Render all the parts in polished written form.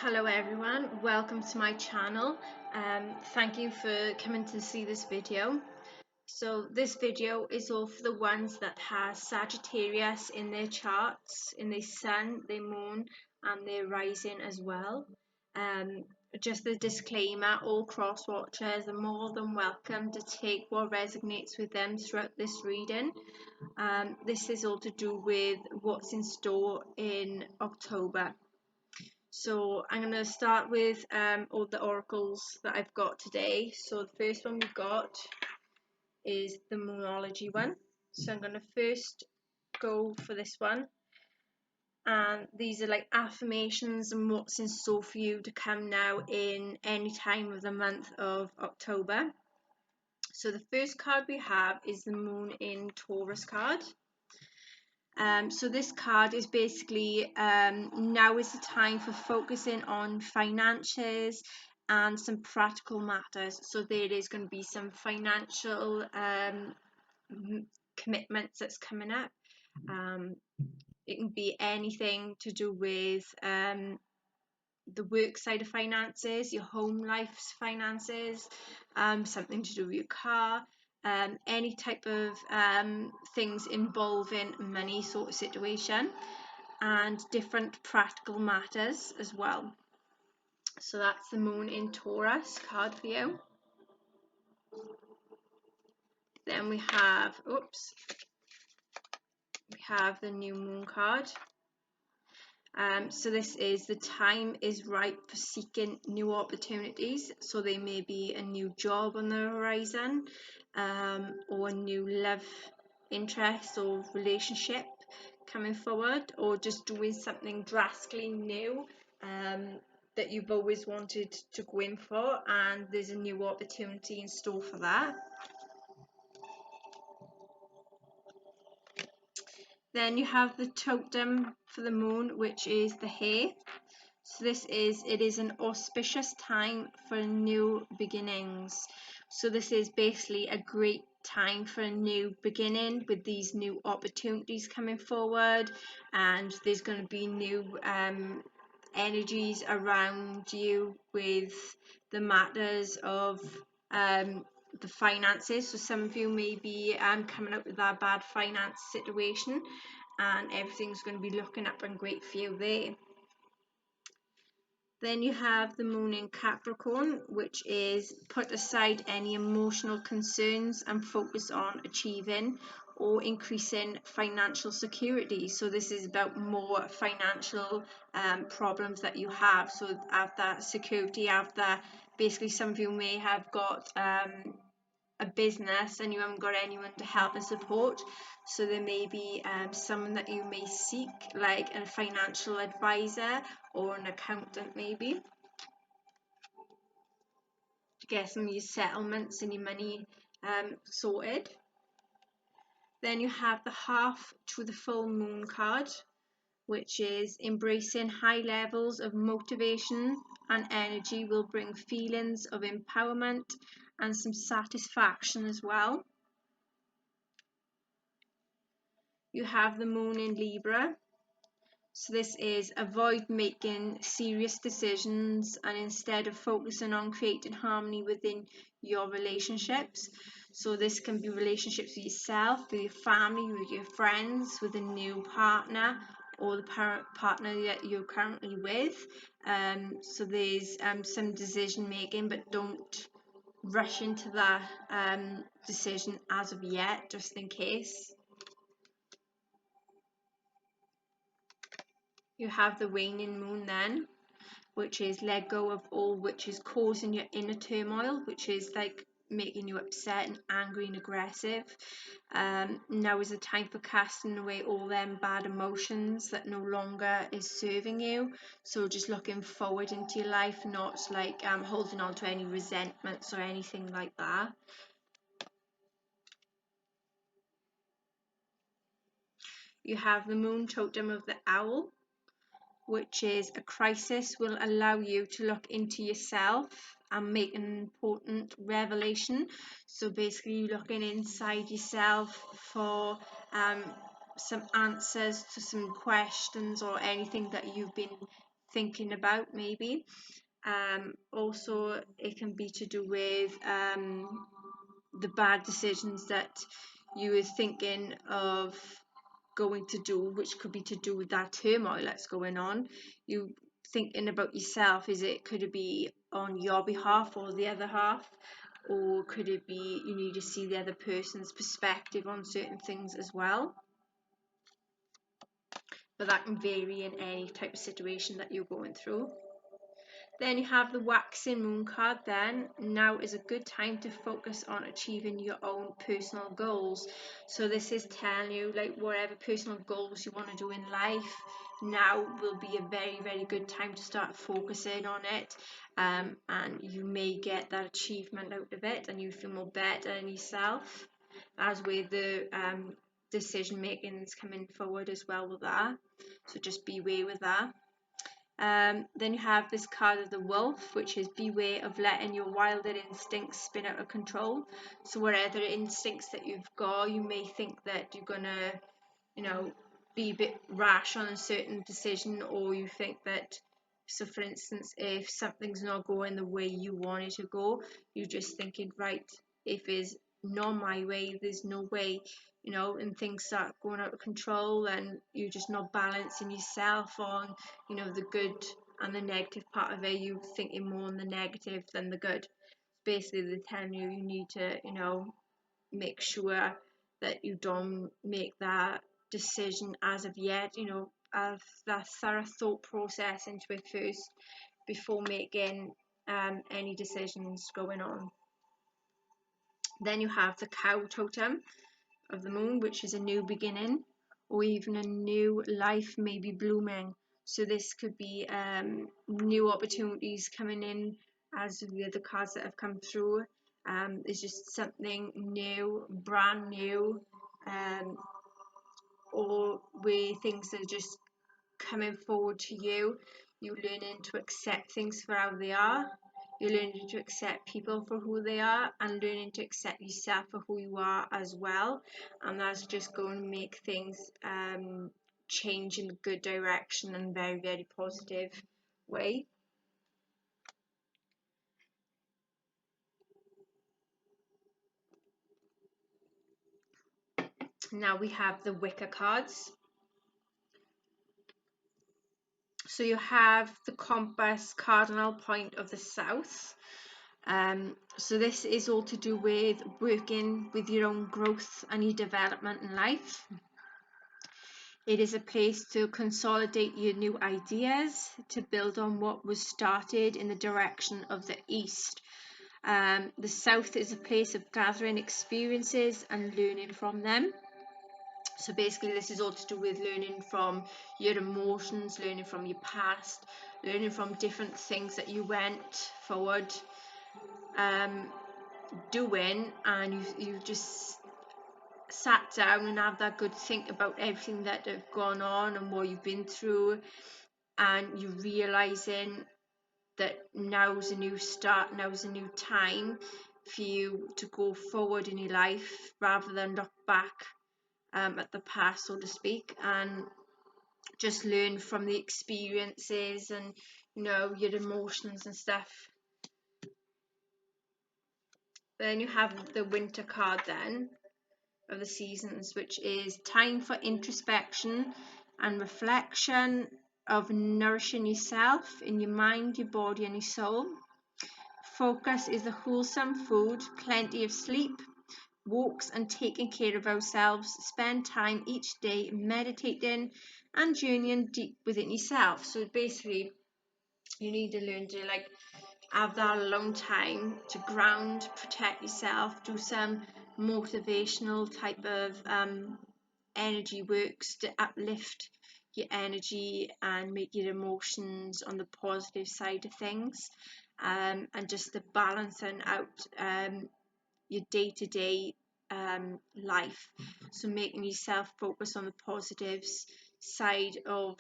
Hello everyone, welcome to my channel. Thank you for coming to see this video. So this video is all for the ones that have Sagittarius in their charts, in their sun, their moon and their rising as well. Just a disclaimer, all cross watchers are more than welcome to take what resonates with them throughout this reading. This is all to do with what's in store in October. So I'm going to start with all the oracles that I've got today. So the first one we've got is the Moonology one. So I'm going to first go for this one. And these are like affirmations and what's in store for you to come now in any time of the month of October. So the first card we have is the Moon in Taurus card. So this card is basically now is the time for focusing on finances and some practical matters. So there is going to be some financial commitments that's coming up. It can be anything to do with the work side of finances, your home life's finances, something to do with your car, any type of things involving money sort of situation, and different practical matters as well. So that's the Moon in Taurus card for you. Then we have, the New Moon card. So this is the time is right for seeking new opportunities. So there may be a new job on the horizon, or a new love interest or relationship coming forward, or just doing something drastically new that you've always wanted to go in for, and there's a new opportunity in store for that. Then you have the totem for the moon, which is the hare. So it is an auspicious time for new beginnings. So this is basically a great time for a new beginning with these new opportunities coming forward, and there's going to be new energies around you with the matters of the finances. So some of you may be coming up with that bad finance situation, and everything's going to be looking up and great for you there. Then you have the Moon in Capricorn, which is put aside any emotional concerns and focus on achieving or increasing financial security. So this is about more financial problems that you have. So have that security, have that, basically some of you may have got a business and you haven't got anyone to help and support. So there may be someone that you may seek, like a financial advisor or an accountant maybe, to get some of your settlements and your money sorted. Then you have the half to the full moon card, which is embracing high levels of motivation and energy will bring feelings of empowerment and some satisfaction as well. You have the Moon in Libra. So this is avoid making serious decisions and instead of focusing on creating harmony within your relationships. So this can be relationships with yourself, with your family, with your friends, with a new partner, or the partner that you're currently with. So there's some decision making, but don't rush into that decision as of yet, just in case. You have the waning moon then, which is let go of all which is causing your inner turmoil, which is like making you upset and angry and aggressive. Now is the time for casting away all them bad emotions that no longer is serving you. So just looking forward into your life, not like holding on to any resentments or anything like that. You have the moon totem of the owl, which is a crisis will allow you to look into yourself and make an important revelation. So basically looking inside yourself for some answers to some questions or anything that you've been thinking about maybe. Also, it can be to do with the bad decisions that you were thinking of going to do, which could be to do with that turmoil that's going on. You thinking about yourself, could it be on your behalf or the other half, or could it be you need to see the other person's perspective on certain things as well? But that can vary in any type of situation that you're going through. Then you have the waxing moon card. Then now is a good time to focus on achieving your own personal goals. So this is telling you, like, whatever personal goals you want to do in life, now will be a very, very good time to start focusing on it. And you may get that achievement out of it, and you feel more better in yourself. As with the decision making is coming forward as well with that. So just beware with that. Then you have this card of the wolf, which is beware of letting your wilder instincts spin out of control. So whatever instincts that you've got, you may think that you're gonna, be a bit rash on a certain decision, or you think that, so for instance, if something's not going the way you want it to go, you're just thinking, right, if it's not my way, there's no way, and things start going out of control, and you're just not balancing yourself on, the good and the negative part of it. You're thinking more on the negative than the good. Basically, they're telling you need to, make sure that you don't make that decision as of yet, have that thorough thought process into it first before making any decisions going on. Then you have the cow totem of the moon, which is a new beginning, or even a new life may be blooming. So this could be new opportunities coming in, as the other cards that have come through. It's just something new, brand new, or where things are just coming forward to you. You're learning to accept things for how they are. You're learning to accept people for who they are, and learning to accept yourself for who you are as well. And that's just going to make things change in a good direction and very, very positive way. Now we have the Wicker cards. So you have the compass cardinal point of the south. So this is all to do with working with your own growth and your development in life. It is a place to consolidate your new ideas, to build on what was started in the direction of the east. The south is a place of gathering experiences and learning from them. So basically, this is all to do with learning from your emotions, learning from your past, learning from different things that you went forward doing, and you just sat down and have that good think about everything that have gone on and what you've been through, and you're realizing that now's a new start, now's a new time for you to go forward in your life rather than look back at the past, so to speak, and just learn from the experiences and your emotions and stuff. Then you have the winter card then of the seasons, which is time for introspection and reflection, of nourishing yourself in your mind, your body and your soul. Focus is the wholesome food, plenty of sleep, walks and taking care of ourselves. Spend time each day meditating and journeying deep within yourself. So basically, you need to learn to have that alone time to ground, protect yourself, do some motivational type of energy works to uplift your energy and make your emotions on the positive side of things, and just to balancing out your day-to-day life. So making yourself focus on the positives side of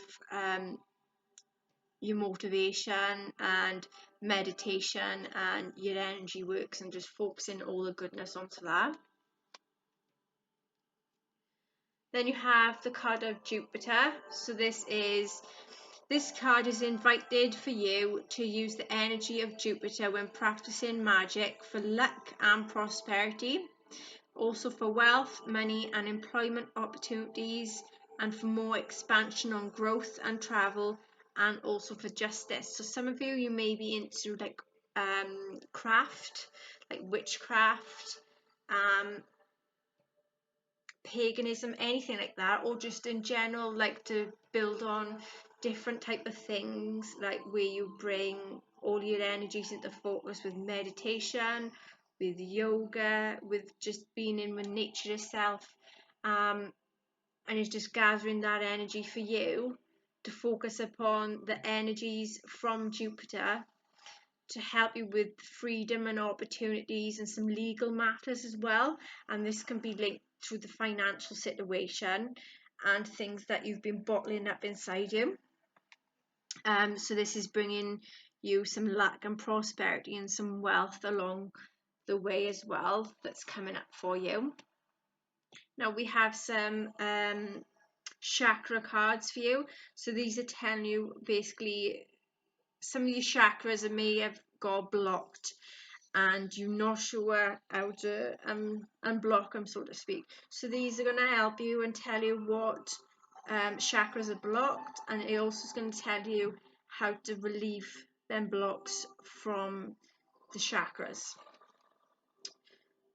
your motivation and meditation and your energy works, and just focusing all the goodness onto that. Then you have the card of Jupiter. So this is This card is invited for you to use the energy of Jupiter when practicing magic for luck and prosperity, also for wealth, money and employment opportunities, and for more expansion on growth and travel, and also for justice. So some of you may be into like craft, like witchcraft, paganism, anything like that, or just in general like to build on different type of things, like where you bring all your energies into focus with meditation, with yoga, with just being in with nature itself, and it's just gathering that energy for you to focus upon the energies from Jupiter to help you with freedom and opportunities and some legal matters as well. And this can be linked to the financial situation and things that you've been bottling up inside you. So this is bringing you some luck and prosperity and some wealth along the way as well that's coming up for you. Now we have some chakra cards for you. So these are telling you basically some of your chakras may have got blocked and you're not sure how to unblock them, so to speak. So these are going to help you and tell you what chakras are blocked, and it also is going to tell you how to relieve them blocks from the chakras.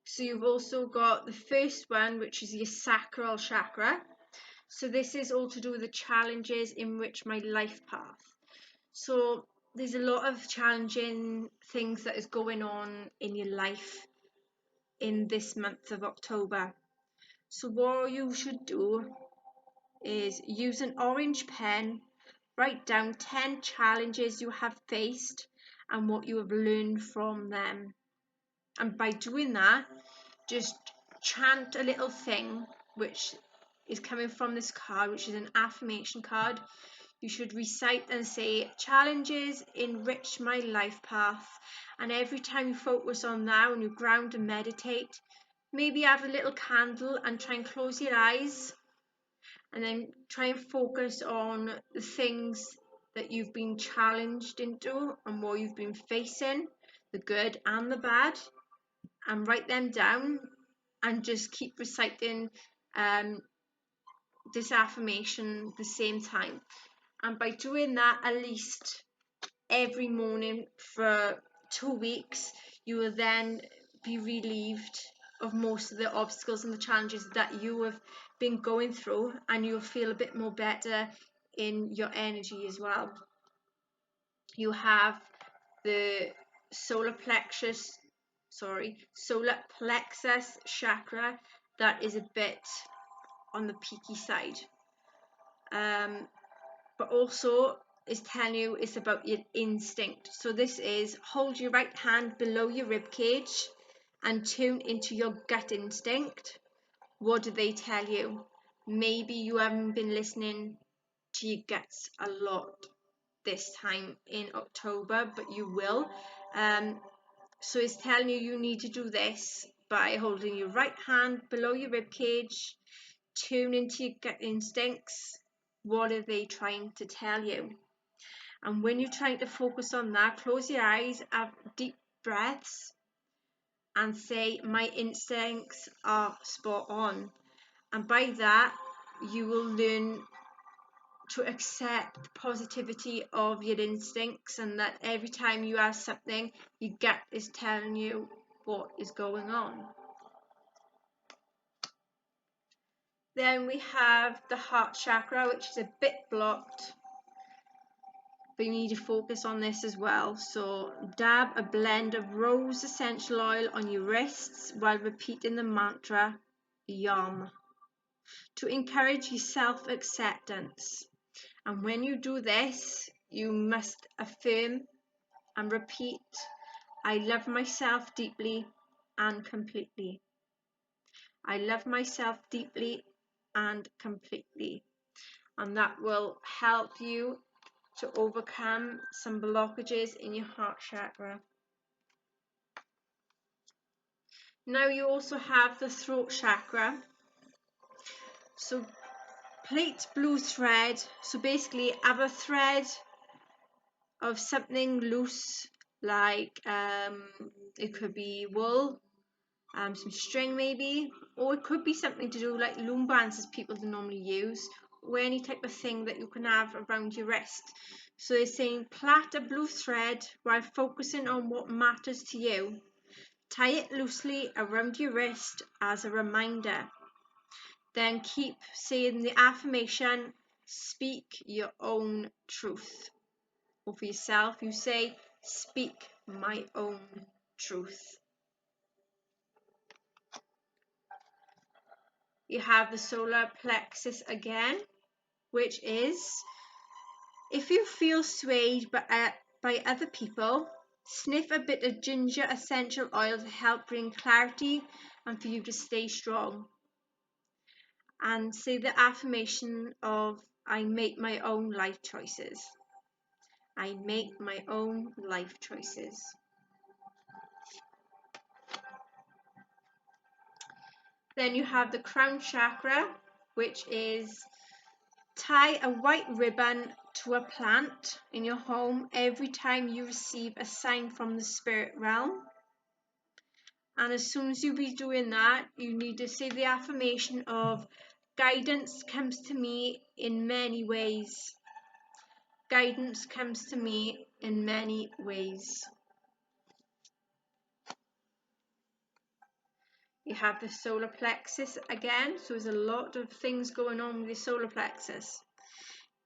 So you've also got the first one, which is your sacral chakra. So this is all to do with the challenges in which my life path. So there's a lot of challenging things that is going on in your life in this month of October. So what you should do is use an orange pen, write down 10 challenges you have faced and what you have learned from them. And by doing that, just chant a little thing which is coming from this card, which is an affirmation card. You should recite and say, challenges enrich my life path. And every time you focus on that, when you ground and meditate, maybe have a little candle and try and close your eyes. And then try and focus on the things that you've been challenged into and what you've been facing, the good and the bad. And write them down and just keep reciting this affirmation the same time. And by doing that at least every morning for 2 weeks, you will then be relieved of most of the obstacles and the challenges that you have been going through, and you'll feel a bit more better in your energy as well. You have the solar plexus chakra that is a bit on the peaky side, but also is telling you it's about your instinct. So this is hold your right hand below your rib cage and tune into your gut instinct. What do they tell you? Maybe you haven't been listening to your guts a lot this time in October, but you will. So it's telling you you need to do this by holding your right hand below your rib cage, tune into your gut instincts. What are they trying to tell you? And when you're trying to focus on that, close your eyes, have deep breaths, and say, my instincts are spot on. And by that, you will learn to accept the positivity of your instincts, and that every time you have something, your gut is telling you what is going on. Then we have the heart chakra, which is a bit blocked, but you need to focus on this as well. So dab a blend of rose essential oil on your wrists while repeating the mantra Yum to encourage your self-acceptance. And when you do this, you must affirm and repeat, I love myself deeply and completely. I love myself deeply and completely. And that will help you to overcome some blockages in your heart chakra. Now you also have the throat chakra. So plait blue thread. So basically have a thread of something loose, like it could be wool, some string maybe, or it could be something to do like loom bands as people normally use, or any type of thing that you can have around your wrist. So it's saying plait a blue thread while focusing on what matters to you. Tie it loosely around your wrist as a reminder. Then keep saying the affirmation, speak your own truth. Or for yourself, you say, speak my own truth. You have the solar plexus again, which is, if you feel swayed by other people, sniff a bit of ginger essential oil to help bring clarity and for you to stay strong. And say the affirmation of, I make my own life choices. I make my own life choices. Then you have the crown chakra, which is, tie a white ribbon to a plant in your home every time you receive a sign from the spirit realm. And as soon as you be doing that, you need to say the affirmation of, guidance comes to me in many ways. Guidance comes to me in many ways. You have the solar plexus again, so there's a lot of things going on with the solar plexus.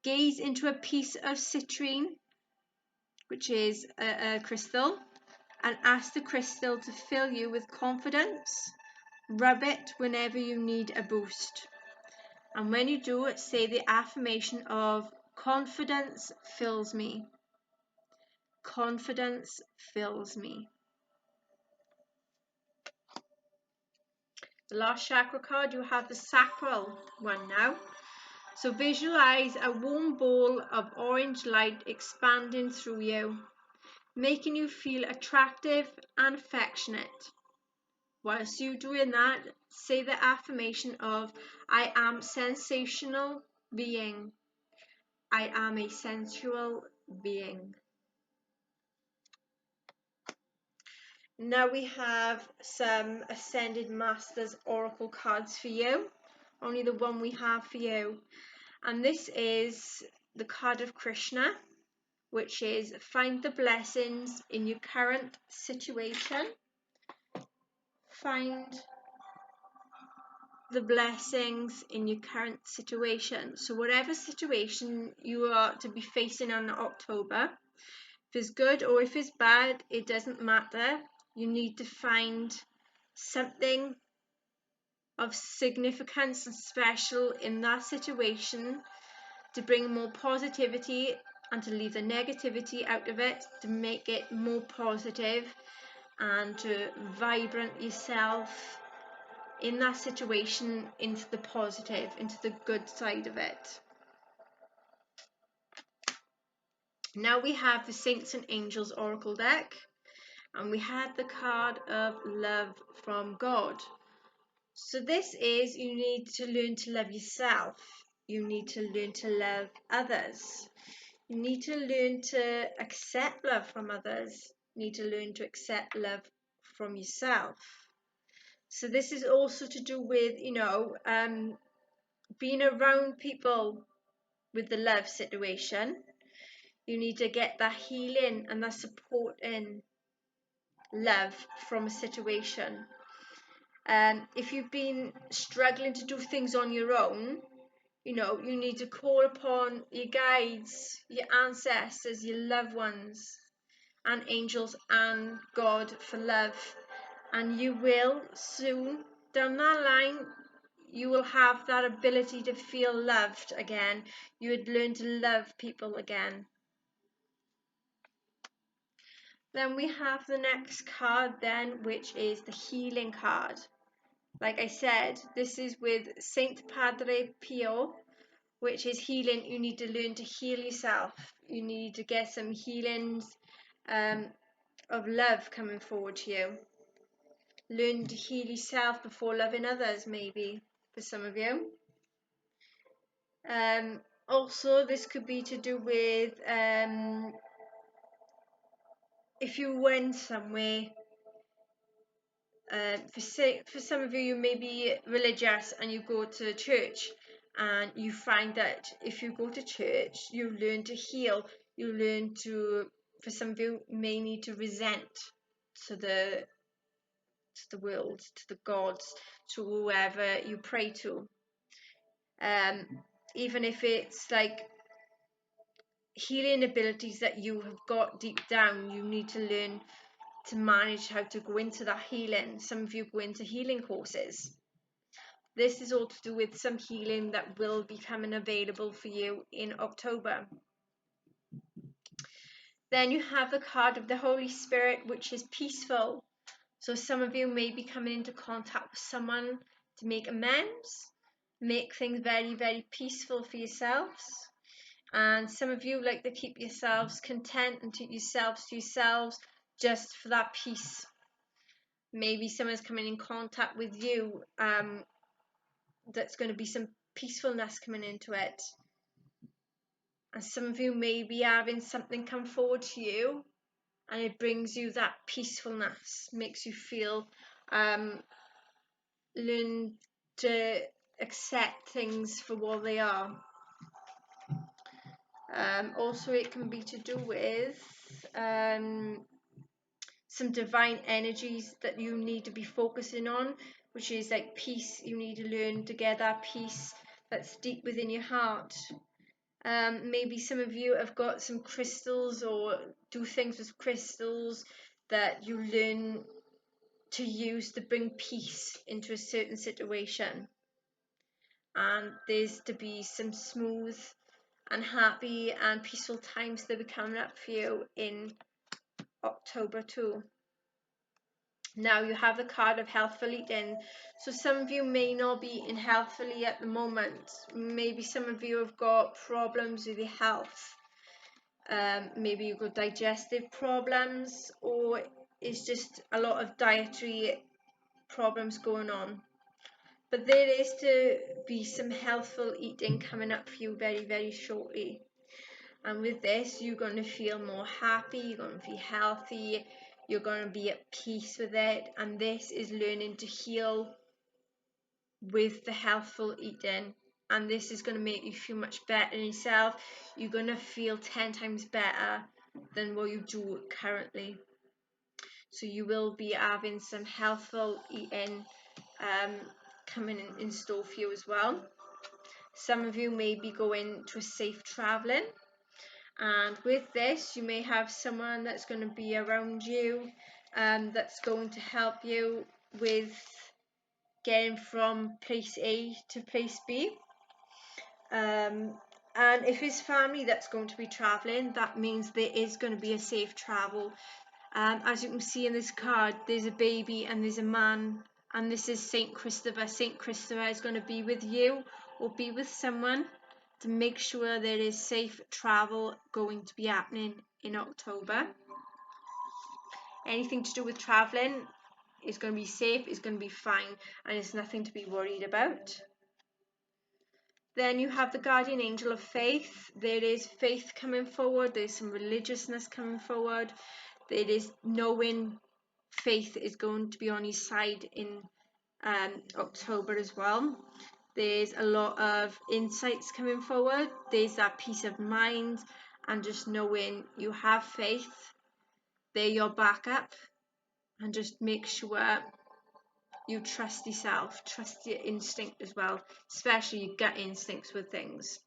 Gaze into a piece of citrine, which is a crystal, and ask the crystal to fill you with confidence. Rub it whenever you need a boost. And when you do it, say the affirmation of, confidence fills me. Confidence fills me. The last chakra card, you have the sacral one now. So visualize a warm ball of orange light expanding through you, making you feel attractive and affectionate. Whilst you're doing that, say the affirmation of, I am sensational being. I am a sensual being. Now we have some Ascended Masters Oracle cards for you. Only the one we have for you. And this is the card of Krishna, which is, find the blessings in your current situation. Find the blessings in your current situation. So whatever situation you are to be facing in October, if it's good or if it's bad, it doesn't matter. You need to find something of significance and special in that situation to bring more positivity and to leave the negativity out of it, to make it more positive and to vibrate yourself in that situation into the positive, into the good side of it. Now we have the Saints and Angels Oracle deck, and we had the card of love from God. So this is, you need to learn to love yourself. You need to learn to love others. You need to learn to accept love from others. You need to learn to accept love from yourself. So this is also to do with, being around people with the love situation. You need to get that healing and that support in love from a situation. If you've been struggling to do things on your own, you need to call upon your guides, your ancestors, your loved ones, and angels and God for love. And you will soon, down that line, you will have that ability to feel loved again. You would learn to love people again. Then we have the next card then, which is the healing card. Like I said, this is with Saint Padre Pio, which is healing. You need to learn to heal yourself. You need to get some healings of love coming forward to you. Learn to heal yourself before loving others, maybe, for some of you. Also, this could be to do with if you went somewhere. For some of you, you may be religious and you go to church, and you find that if you go to church, you learn to heal. You learn to, for some of you, may need to resent to the world, to the gods, to whoever you pray to. Even if it's like healing abilities that you have got deep down, you need to learn to manage how to go into that healing. Some of you go into healing courses. This is all to do with some healing that will be coming available for you in October. Then you have the card of the Holy Spirit, which is peaceful. So some of you may be coming into contact with someone to make amends, make things very, very peaceful for yourselves. And some of you like to keep yourselves content and keep yourselves to yourselves just for that peace. Maybe someone's coming in contact with you, that's going to be some peacefulness coming into it. And some of you may be having something come forward to you, and it brings you that peacefulness, makes you feel learn to accept things for what they are. Also, it can be to do with some divine energies that you need to be focusing on, which is like peace. You need to learn to get that peace that's deep within your heart. Maybe some of you have got some crystals or do things with crystals that you learn to use to bring peace into a certain situation. And there's to be some smooth and happy and peaceful times that will be coming up for you in October too. Now you have the card of healthful eating. So some of you may not be eating healthfully at the moment. Maybe some of you have got problems with your health. Maybe you've got digestive problems, or it's just a lot of dietary problems going on. But there is to be some healthful eating coming up for you very, very shortly. And with this, you're going to feel more happy, you're going to feel healthy, you're going to be at peace with it. And this is learning to heal with the healthful eating. And this is going to make you feel much better in yourself. You're going to feel 10 times better than what you do currently. So you will be having some healthful eating coming in store for you as well. Some of you may be going to a safe traveling, and with this you may have someone that's going to be around you that's going to help you with getting from place A to place B. And if it's family that's going to be traveling, that means there is going to be a safe travel. As you can see in this card, there's a baby and there's a man, and this is Saint Christopher. Saint Christopher is going to be with you or be with someone to make sure there is safe travel going to be happening in October. Anything to do with traveling is going to be safe, is going to be fine, and it's nothing to be worried about. Then you have the guardian angel of faith. There is faith coming forward, there's some religiousness coming forward. There is knowing faith is going to be on your side in October as well. There's a lot of insights coming forward. There's that peace of mind and just knowing you have faith. They're your backup, and just make sure you trust yourself, trust your instinct as well, especially your gut instincts with things.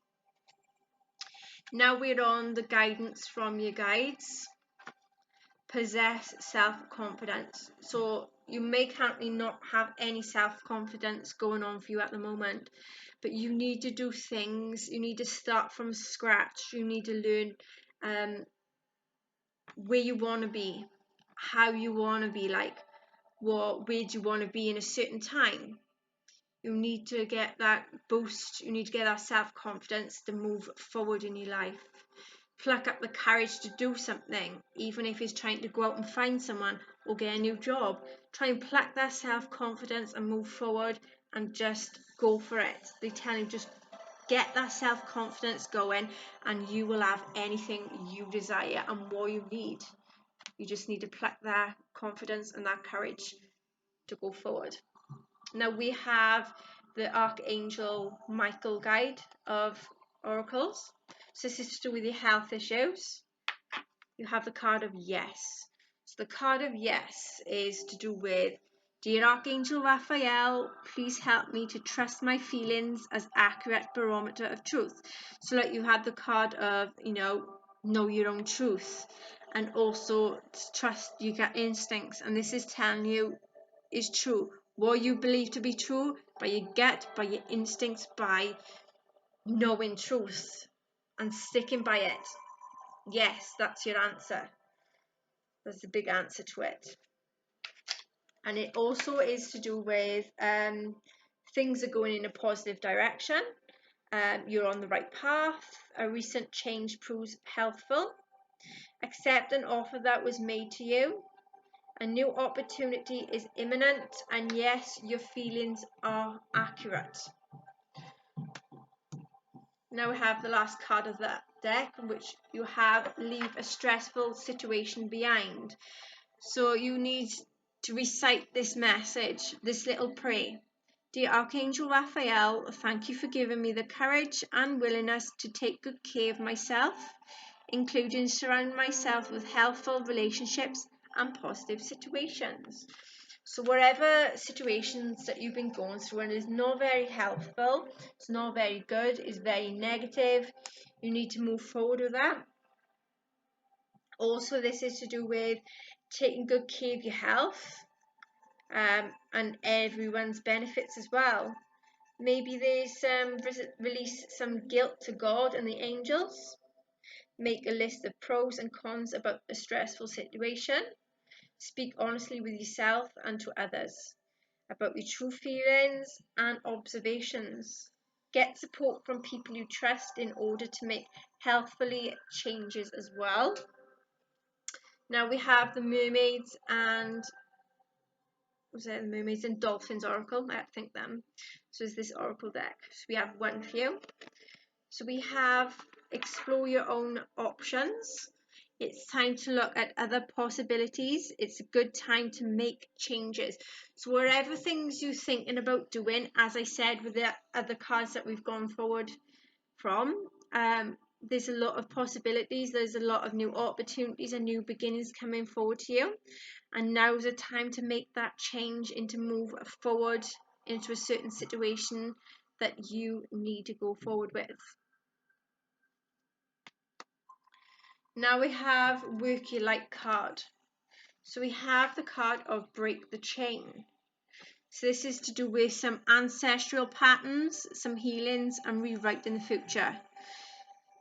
Now we're on the guidance from your guides. Possess self-confidence. So you may currently not have any self-confidence going on for you at the moment, but you need to do things, you need to start from scratch, you need to learn where you want to be, how you want to be, like where do you want to be in a certain time. You need to get that boost, you need to get that self-confidence to move forward in your life. Pluck up the courage to do something, even if it's trying to go out and find someone or get a new job. Try and pluck that self-confidence and move forward and just go for it. They tell you just get that self-confidence going, and you will have anything you desire and more you need. You just need to pluck that confidence and that courage to go forward. Now we have the Archangel Michael guide of oracles. So this is to do with your health issues. You have the card of yes. So the card of yes is to do with, dear Archangel Raphael, please help me to trust my feelings as accurate barometer of truth. So like you had the card of, know your own truth, and also trust your gut instincts. And this is telling you is true. What you believe to be true by your gut, by your instincts, by knowing truth and sticking by it. Yes, that's your answer. That's the big answer to it. And it also is to do with things are going in a positive direction. You're on the right path. A recent change proves healthful. Accept an offer that was made to you. A new opportunity is imminent, and yes, your feelings are accurate. Now we have the last card of that deck, in which you have leave a stressful situation behind. So you need to recite this message, this little prayer. Dear Archangel Raphael, thank you for giving me the courage and willingness to take good care of myself, including surrounding myself with healthful relationships and positive situations. So whatever situations that you've been going through and is not very helpful, it's not very good, it's very negative, you need to move forward with that. Also, this is to do with taking good care of your health and everyone's benefits as well. Maybe there's release some guilt to God and the angels. Make a list of pros and cons about a stressful situation. Speak honestly with yourself and to others about your true feelings and observations. Get support from people you trust in order to make healthfully changes as well. Now we have the mermaids and the mermaids and dolphins oracle. I think them. So is this oracle deck. So we have one for you. So we have explore your own options. It's time to look at other possibilities. It's a good time to make changes. So wherever things you're thinking about doing, as I said with the other cards that we've gone forward from, there's a lot of possibilities. There's a lot of new opportunities and new beginnings coming forward to you. And now's the time to make that change and to move forward into a certain situation that you need to go forward with. Now we have work your light card. So we have the card of break the chain. So this is to do with some ancestral patterns, some healings and rewriting the future.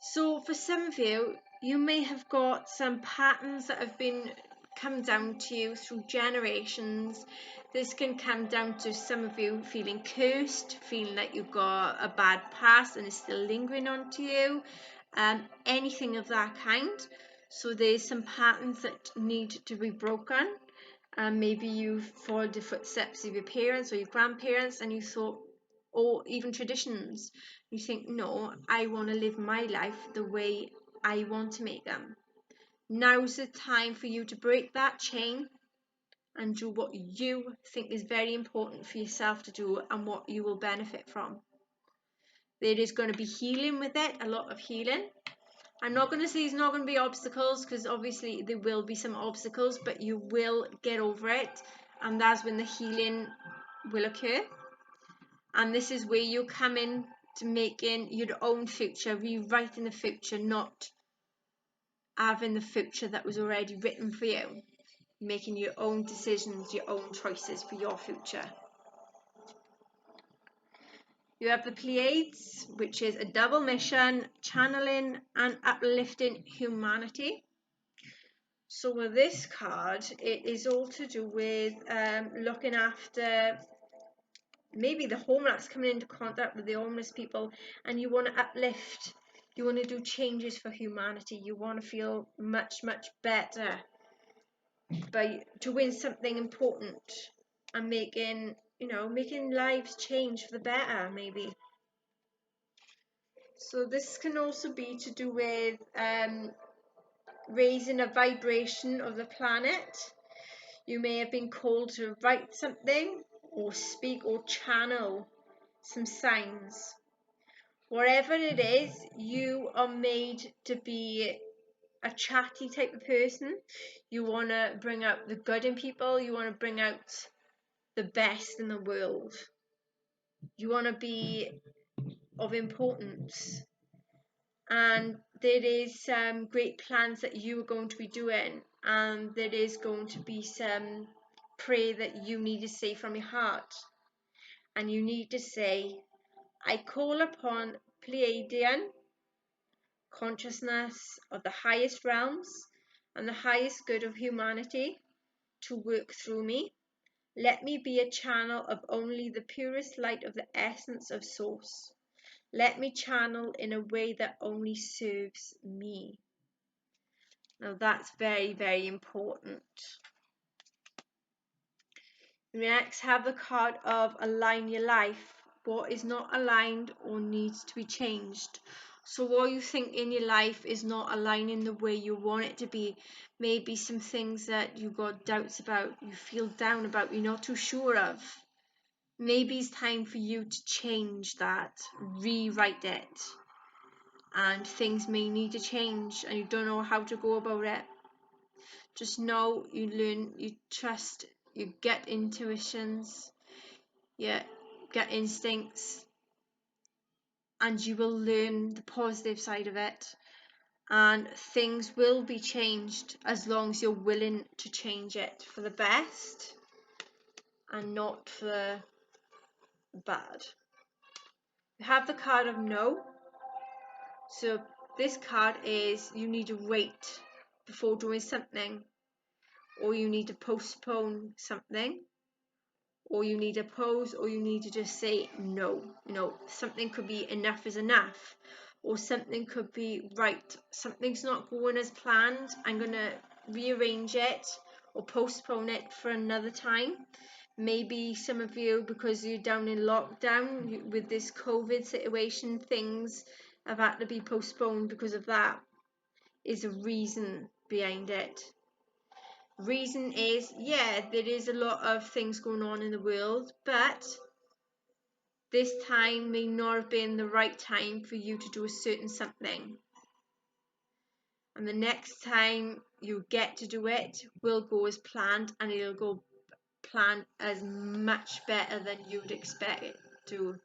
So for some of you, you may have got some patterns that have been come down to you through generations. This can come down to some of you feeling cursed, feeling like you've got a bad past and it's still lingering on to you, anything of that kind. So there's some patterns that need to be broken. Maybe you've followed the footsteps of your parents or your grandparents and you thought, or even traditions, you think, no, I want to live my life the way I want to make them. Now's the time for you to break that chain and do what you think is very important for yourself to do and what you will benefit from. There is going to be healing with it, a lot of healing. I'm not going to say there's not going to be obstacles, because obviously there will be some obstacles, but you will get over it, and that's when the healing will occur. And this is where you come in to making your own future, rewriting the future, not having the future that was already written for you. Making your own decisions, your own choices for your future. You have the Pleiades, which is a double mission, channeling and uplifting humanity. So with this card, it is all to do with looking after maybe the homeless, coming into contact with the homeless people, and you want to uplift, you want to do changes for humanity, you want to feel much, much better by doing something important and making lives change for the better, maybe. So this can also be to do with raising a vibration of the planet. You may have been called to write something or speak or channel some signs. Whatever it is, you are made to be a chatty type of person. You want to bring out the good in people. You want to bring out the best in the world. You want to be of importance. And there is some great plans that you are going to be doing, and there is going to be some prayer that you need to say from your heart. And you need to say, I call upon Pleiadian consciousness of the highest realms and the highest good of humanity to work through me. Let me be a channel of only the purest light of the essence of Source. Let me channel in a way that only serves me. Now that's very, very important. Next, have the card of align your life. What is not aligned or needs to be changed. So what you think in your life is not aligning the way you want it to be. Maybe some things that you got doubts about, you feel down about, you're not too sure of. Maybe it's time for you to change that, rewrite it. And things may need to change and you don't know how to go about it. Just know, you learn, you trust, you get intuitions, you get instincts, and you will learn the positive side of it. And things will be changed as long as you're willing to change it for the best and not for the bad. You have the card of no. So this card is you need to wait before doing something, or you need to postpone something, or you need to pause, or you need to just say no. You know, something could be enough is enough, or something could be right, something's not going as planned, I'm gonna rearrange it or postpone it for another time. Maybe some of you, because you're down in lockdown with this COVID situation, things have had to be postponed because of that. Is a reason behind it. Reason is, yeah, there is a lot of things going on in the world, but this time may not have been the right time for you to do a certain something. And the next time you get to do it will go as planned, and it'll go planned as much better than you would expect it to.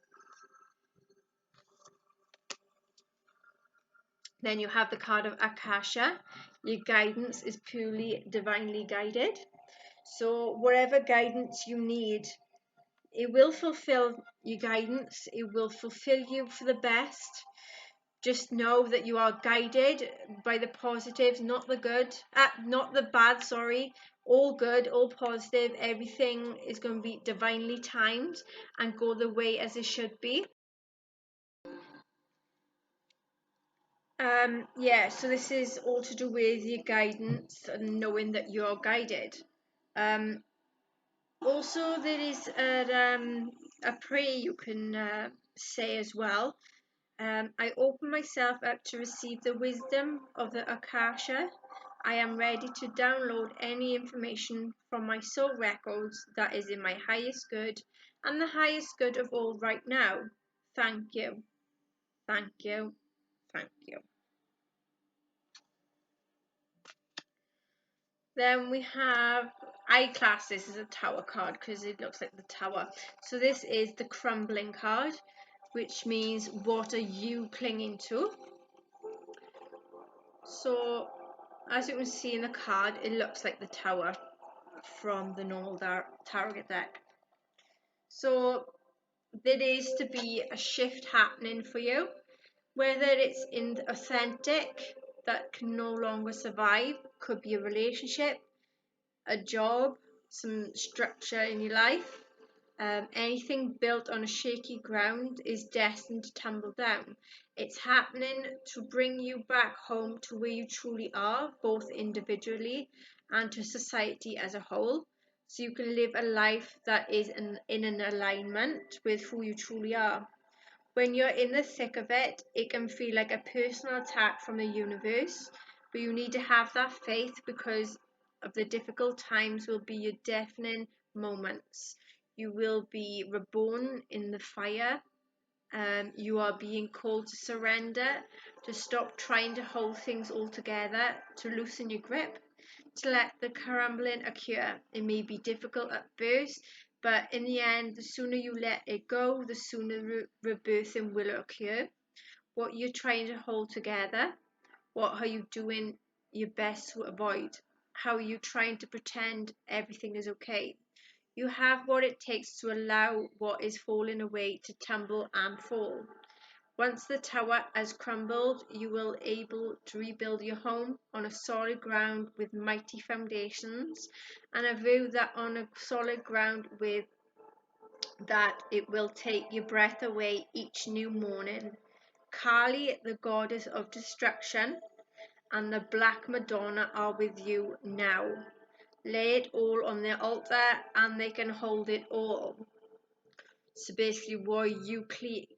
Then you have the card of Akasha. Your guidance is purely divinely guided. So whatever guidance you need, it will fulfill your guidance. It will fulfill you for the best. Just know that you are guided by the positives, not the good, not the bad, sorry. All good, all positive. Everything is going to be divinely timed and go the way as it should be. Yeah, so this is all to do with your guidance and knowing that you're guided. Also, there is a prayer you can say as well. I open myself up to receive the wisdom of the Akasha. I am ready to download any information from my soul records that is in my highest good and the highest good of all right now. Thank you. Thank you. Thank you. Then we have I-class. This is a tower card because it looks like the tower. So this is the crumbling card, which means what are you clinging to? So as you can see in the card, it looks like the tower from the normal tarot deck. So there is to be a shift happening for you, whether it's in authentic that can no longer survive, could be a relationship, a job, some structure in your life. Anything built on a shaky ground is destined to tumble down. It's happening to bring you back home to where you truly are, both individually and to society as a whole, so you can live a life that is in an alignment with who you truly are. When you're in the thick of it, it can feel like a personal attack from the universe, but you need to have that faith because of the difficult times will be your defining moments. You will be reborn in the fire. You are being called to surrender, to stop trying to hold things all together, to loosen your grip, to let the crumbling occur. It may be difficult at first, but in the end, the sooner you let it go, the sooner rebirthing will occur. What you're trying to hold together, what are you doing your best to avoid? How are you trying to pretend everything is okay? You have what it takes to allow what is falling away to tumble and fall. Once the tower has crumbled, you will be able to rebuild your home on a solid ground with mighty foundations, and a view that on a solid ground with that it will take your breath away each new morning. Kali, the goddess of destruction, and the Black Madonna are with you now. Lay it all on their altar and they can hold it all. So basically, what are you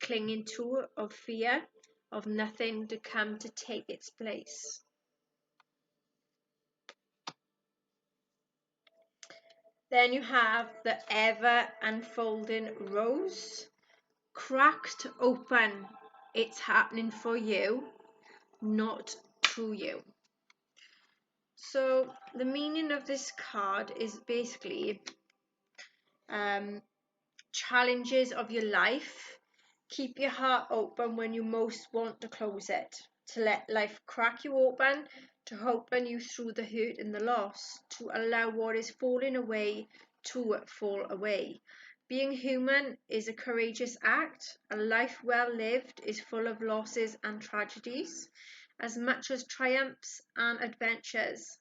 clinging to of fear, of nothing to come to take its place? Then you have the ever unfolding rose, cracked open. It's happening for you, not to you. So the meaning of this card is basically challenges of your life. Keep your heart open when you most want to close it, to let life crack you open, to open you through the hurt and the loss, to allow what is falling away to fall away. Being human is a courageous act. A life well lived is full of losses and tragedies, as much as triumphs and adventures.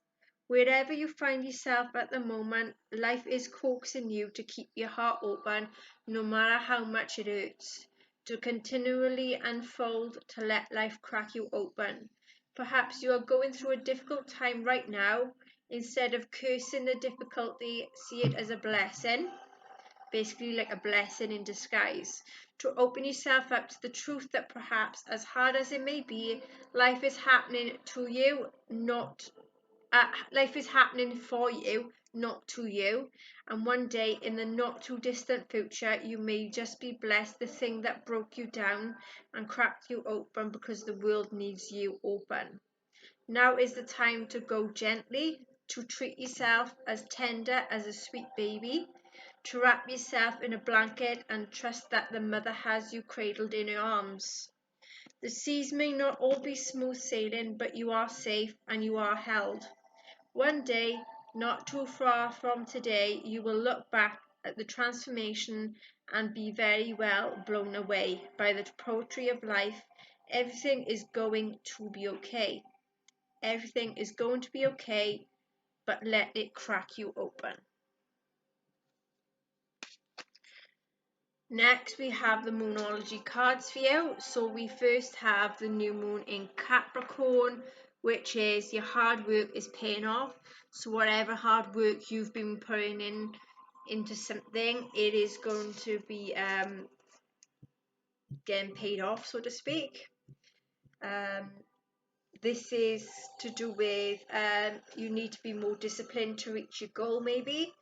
Wherever you find yourself at the moment, life is coaxing you to keep your heart open no matter how much it hurts, to continually unfold, to let life crack you open. Perhaps you are going through a difficult time right now. Instead of cursing the difficulty, see it as a blessing, basically like a blessing in disguise. To open yourself up to the truth that perhaps, as hard as it may be, life is happening to you, not life is happening for you, not to you. And one day in the not too distant future, you may just be blessed the thing that broke you down and cracked you open because the world needs you open. Now is the time to go gently, to treat yourself as tender as a sweet baby, to wrap yourself in a blanket and trust that the mother has you cradled in her arms. The seas may not all be smooth sailing, but you are safe and you are held. One day, not too far from today, you will look back at the transformation and be very well blown away by the poetry of life. Everything is going to be okay. Everything is going to be okay, but let it crack you open. Next, we have the Moonology cards for you. So we first have the new moon in Capricorn, which is your hard work is paying off. So whatever hard work you've been putting into something, it is going to be getting paid off, so to speak. This is to do with you need to be more disciplined to reach your goal, maybe.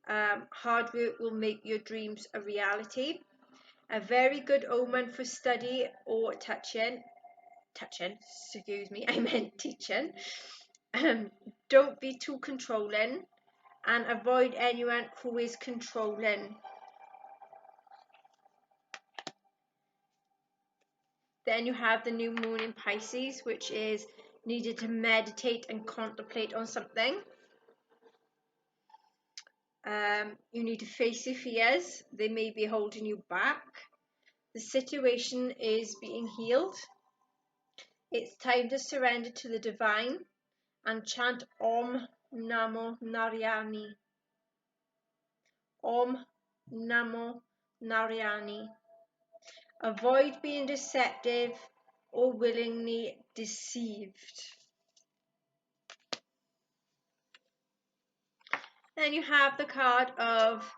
Hard work will make your dreams a reality. A very good omen for study or teaching, excuse me, I meant teaching. Don't be too controlling and avoid anyone who is controlling. Then you have the new moon in Pisces, which is needed to meditate and contemplate on something. You need to face your fears. They may be holding you back. The situation is being healed. It's time to surrender to the divine and chant Om Namo Narayani. Om Namo Narayani. Avoid being deceptive or willingly deceived. Then you have the card of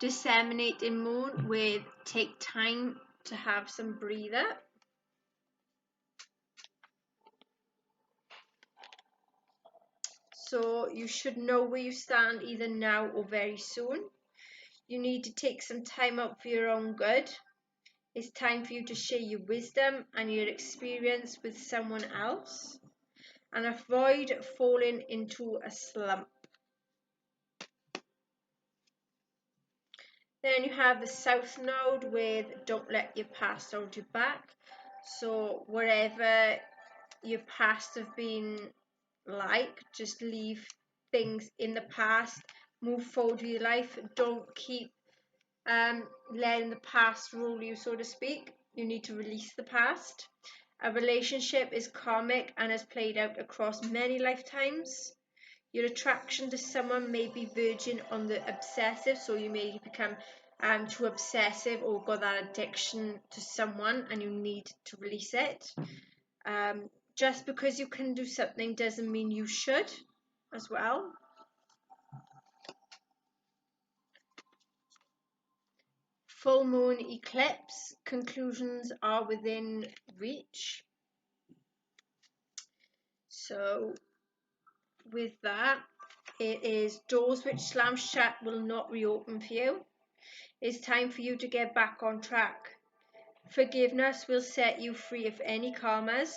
disseminating moon with take time to have some breather. So you should know where you stand either now or very soon. You need to take some time out for your own good. It's time for you to share your wisdom and your experience with someone else and avoid falling into a slump. Then you have the South Node with don't let your past hold you back. So wherever your past have been like, just leave things in the past, move forward with your life. Don't keep letting the past rule you, so to speak. You need to release the past. A relationship is karmic and has played out across many lifetimes. Your attraction to someone may be verging on the obsessive, so you may become too obsessive or got that addiction to someone and you need to release it. Just because you can do something doesn't mean you should as well. Full moon eclipse, conclusions are within reach. So with that, it is doors which slam shut will not reopen for you. It's time for you to get back on track. Forgiveness will set you free of any karmas.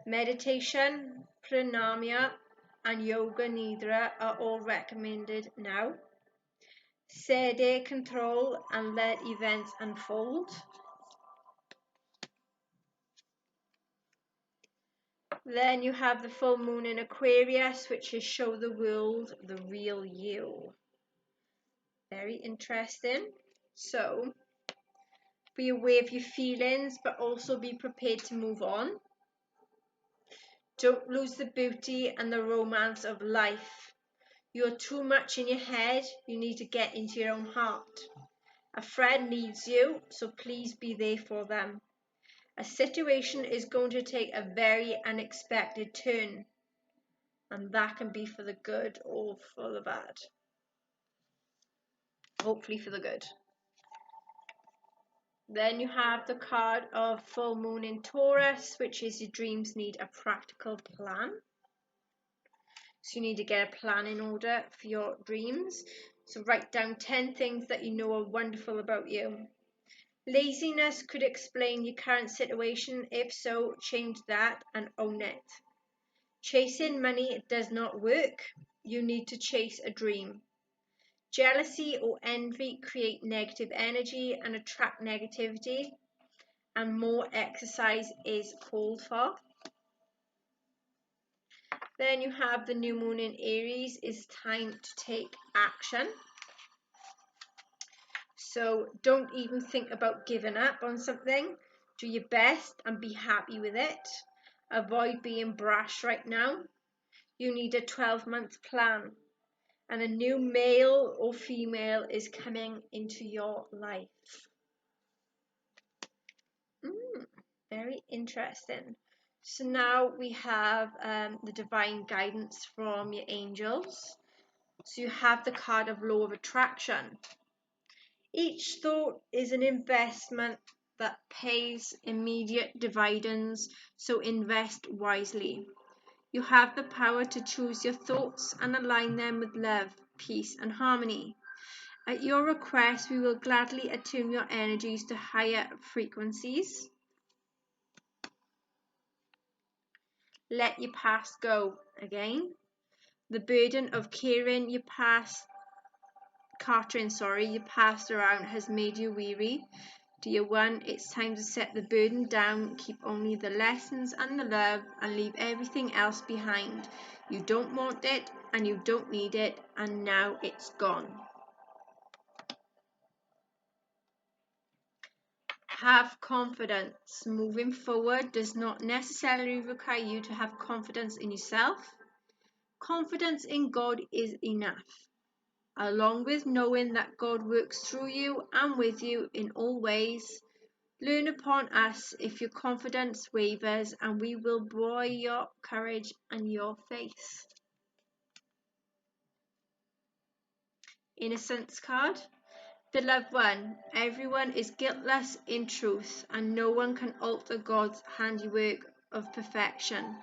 Meditation, pranayama, and yoga nidra are all recommended now. Set control and let events unfold. Then you have the full moon in Aquarius, which is show the world the real you. Very interesting. So be aware of your feelings, but also be prepared to move on. Don't lose the beauty and the romance of life. You're too much in your head. You need to get into your own heart. A friend needs you, so please be there for them. A situation is going to take a very unexpected turn, and that can be for the good or for the bad. Hopefully for the good. Then you have the card of full moon in Taurus, which is your dreams need a practical plan. So you need to get a plan in order for your dreams. So write down 10 things that you know are wonderful about you. Laziness could explain your current situation. If so, change that and own it. Chasing money does not work. You need to chase a dream. Jealousy or envy create negative energy and attract negativity, and more exercise is called for. Then you have the new moon in Aries. It's time to take action. So don't even think about giving up on something. Do your best and be happy with it. Avoid being brash right now. You need a 12-month plan. And a new male or female is coming into your life. Very interesting. So now we have the divine guidance from your angels. So you have the card of law of attraction. Each thought is an investment that pays immediate dividends, so invest wisely. You have the power to choose your thoughts and align them with love, peace, and harmony. At your request, we will gladly attune your energies to higher frequencies. Let your past go. Again, the burden of carrying your past around has made you weary. Dear one, it's time to set the burden down. Keep only the lessons and the love and leave everything else behind. You don't want it and you don't need it, and now it's gone. Have confidence. Moving forward does not necessarily require you to have confidence in yourself. Confidence in God is enough, along with knowing that God works through you and with you in all ways. Lean upon us if your confidence wavers, and we will buoy your courage and your faith. Innocence card. Beloved one, everyone is guiltless in truth, and no one can alter God's handiwork of perfection.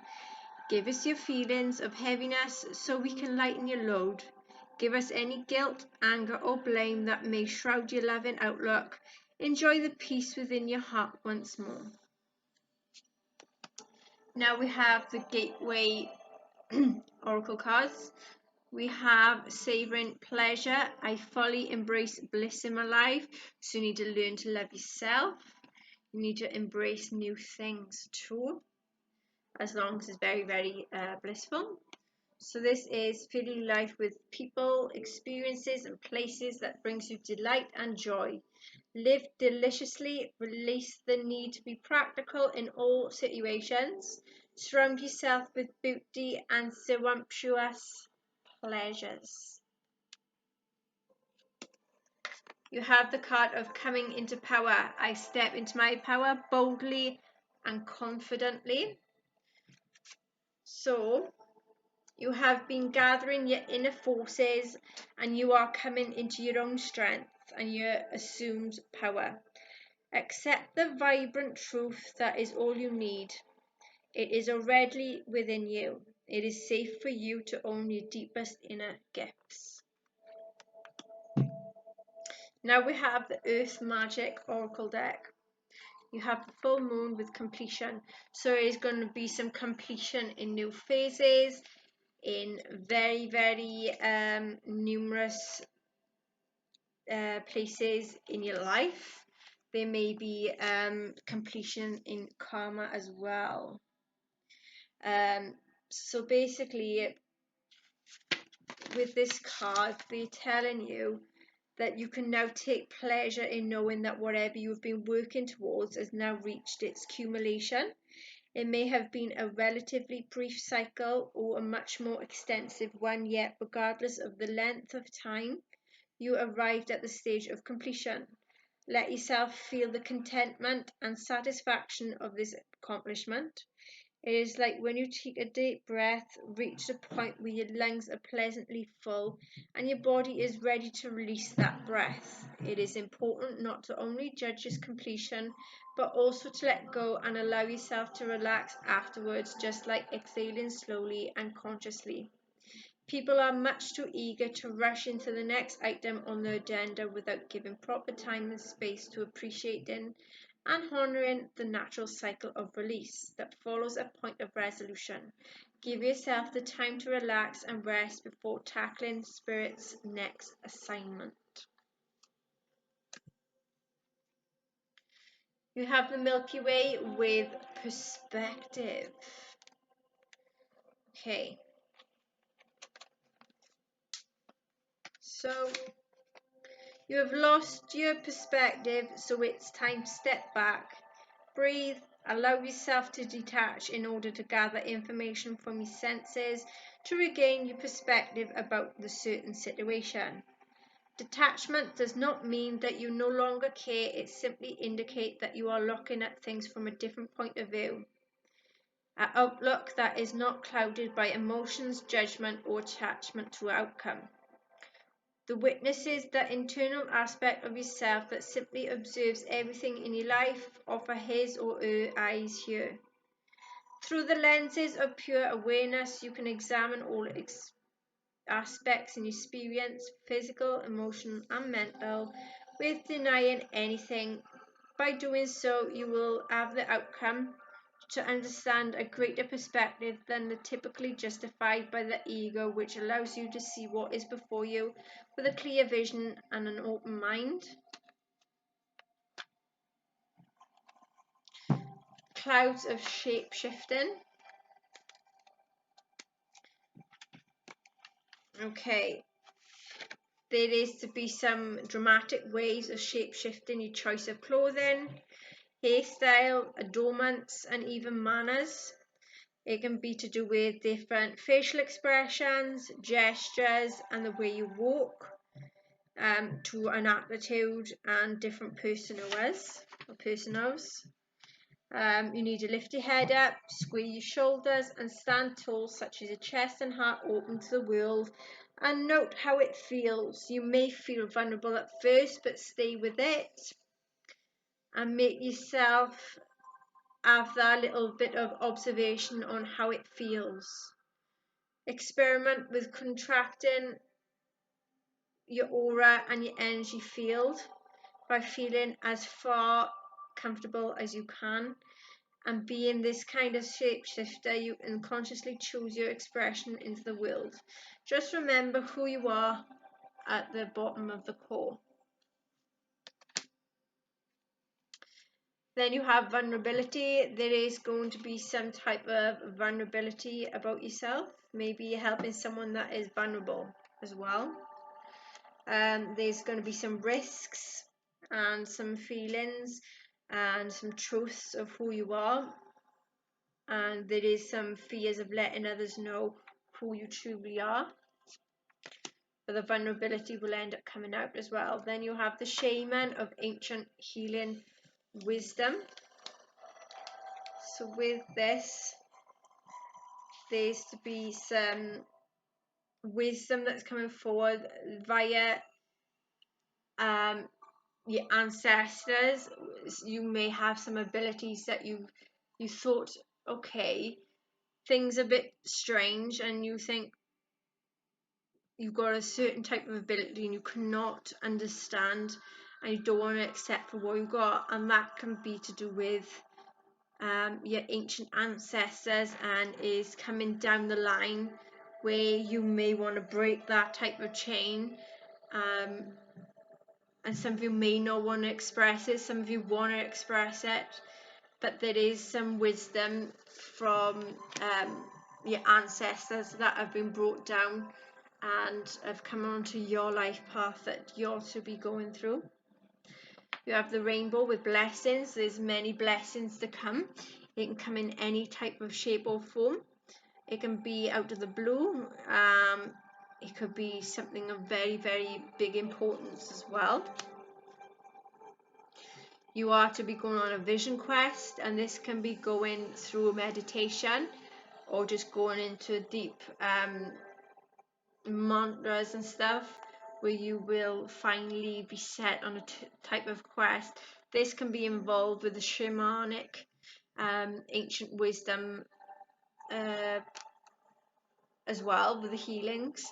Give us your feelings of heaviness so we can lighten your load. Give us any guilt, anger, or blame that may shroud your loving outlook. Enjoy the peace within your heart once more. Now we have the Gateway Oracle cards. We have Savoring Pleasure. I fully embrace bliss in my life. So you need to learn to love yourself. You need to embrace new things too, as long as it's very, very blissful. So this is filling life with people, experiences and places that brings you delight and joy. Live deliciously, release the need to be practical in all situations. Surround yourself with beauty and sumptuous pleasures. You have the card of coming into power. I step into my power boldly and confidently. So you have been gathering your inner forces and you are coming into your own strength and your assumed power. Accept the vibrant truth that is all you need. It is already within you. It is safe for you to own your deepest inner gifts. Now we have the Earth Magic Oracle deck. You have the full moon with completion. So it is going to be some completion in new phases, in very, very numerous places in your life. There may be completion in karma as well. So basically, with this card, they're telling you that you can now take pleasure in knowing that whatever you've been working towards has now reached its culmination. It may have been a relatively brief cycle or a much more extensive one, yet regardless of the length of time, you arrived at the stage of completion. Let yourself feel the contentment and satisfaction of this accomplishment. It is like when you take a deep breath, reach the point where your lungs are pleasantly full and your body is ready to release that breath. It is important not to only judge its completion, but also to let go and allow yourself to relax afterwards, just like exhaling slowly and consciously. People are much too eager to rush into the next item on the agenda without giving proper time and space to appreciating and honouring the natural cycle of release that follows a point of resolution. Give yourself the time to relax and rest before tackling Spirit's next assignment. You have the Milky Way with perspective. Okay. So you have lost your perspective, so it's time to step back, breathe, allow yourself to detach in order to gather information from your senses to regain your perspective about the certain situation. Detachment does not mean that you no longer care, it simply indicates that you are looking at things from a different point of view. An outlook that is not clouded by emotions, judgment, or attachment to outcome. The witnesses that internal aspect of yourself that simply observes everything in your life, offer his or her eyes here. Through the lenses of pure awareness, you can examine all aspects in your experience, physical, emotional, and mental, with denying anything. By doing so, you will have the outcome to understand a greater perspective than the typically justified by the ego, which allows you to see what is before you with a clear vision and an open mind. Clouds of shape-shifting. Okay, there is to be some dramatic ways of shape-shifting your choice of clothing, hairstyle, adornments, and even manners. It can be to do with different facial expressions, gestures, and the way you walk, to an attitude and different personas or personas. You need to lift your head up, square your shoulders, and stand tall, such as your chest and heart open to the world, and note how it feels. You may feel vulnerable at first, but stay with it and make yourself have that little bit of observation on how it feels. Experiment with contracting your aura and your energy field by feeling as far comfortable as you can, and being this kind of shapeshifter, you can consciously choose your expression into the world. Just remember who you are at the bottom of the core. Then you have vulnerability. There is going to be some type of vulnerability about yourself. Maybe you're helping someone that is vulnerable as well. There's going to be some risks and some feelings and some truths of who you are. And there is some fears of letting others know who you truly are. But the vulnerability will end up coming out as well. Then you have the shaman of ancient healing wisdom. So with this, there's to be some wisdom that's coming forward via your ancestors. You may have some abilities that you thought, okay, things are a bit strange, and you think you've got a certain type of ability and you cannot understand and you don't want to accept for what you've got, and that can be to do with your ancient ancestors, and is coming down the line where you may want to break that type of chain. And some of you may not want to express it, some of you want to express it, but there is some wisdom from your ancestors that have been brought down and have come onto your life path that you're to be going through. You have the rainbow with blessings. There's many blessings to come. It can come in any type of shape or form. It can be out of the blue. It could be something of very, very big importance as well. You are to be going on a vision quest, and this can be going through meditation or just going into deep mantras and stuff, where you will finally be set on a type of quest. This can be involved with the shamanic ancient wisdom as well, with the healings,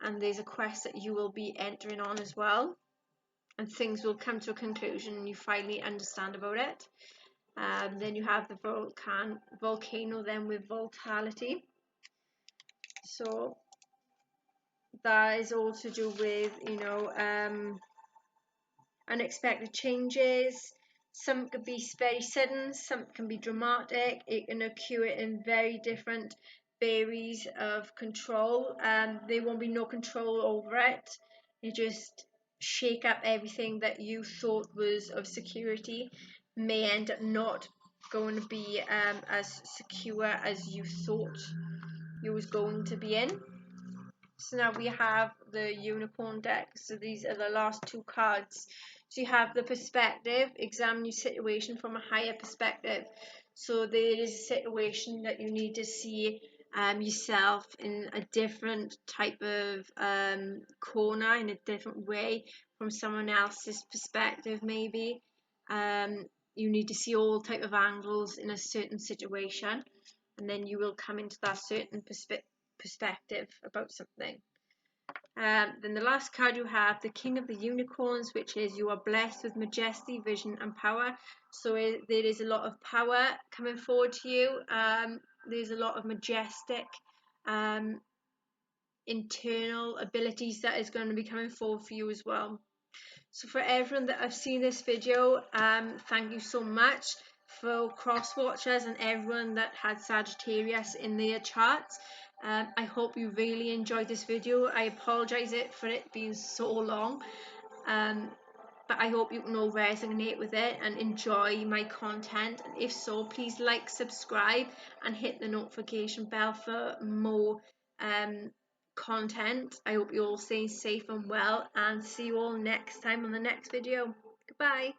and there's a quest that you will be entering on as well, and things will come to a conclusion and you finally understand about it. Then you have the volcano then with vitality. So that is all to do with, unexpected changes. Some could be very sudden, some can be dramatic. It can occur in very different varies of control. There won't be no control over it. You just shake up everything that you thought was of security. May end up not going to be as secure as you thought you was going to be in. So now we have the unicorn deck. So these are the last two cards. So you have the perspective, examine your situation from a higher perspective. So there is a situation that you need to see yourself in a different type of corner, in a different way from someone else's perspective maybe. You need to see all type of angles in a certain situation, and then you will come into that certain perspective about something. Then the last card you have, the King of the Unicorns, which is you are blessed with majesty, vision and power. So there is a lot of power coming forward to you. There's a lot of majestic internal abilities that is going to be coming forward for you as well. So for everyone that have seen this video, thank you so much. For cross watchers and everyone that had Sagittarius in their charts, I hope you really enjoyed this video. I apologize for it being so long, but I hope you can all resonate with it and enjoy my content. And if so, please like, subscribe and hit the notification bell for more content. I hope you all stay safe and well, and see you all next time on the next video. Goodbye.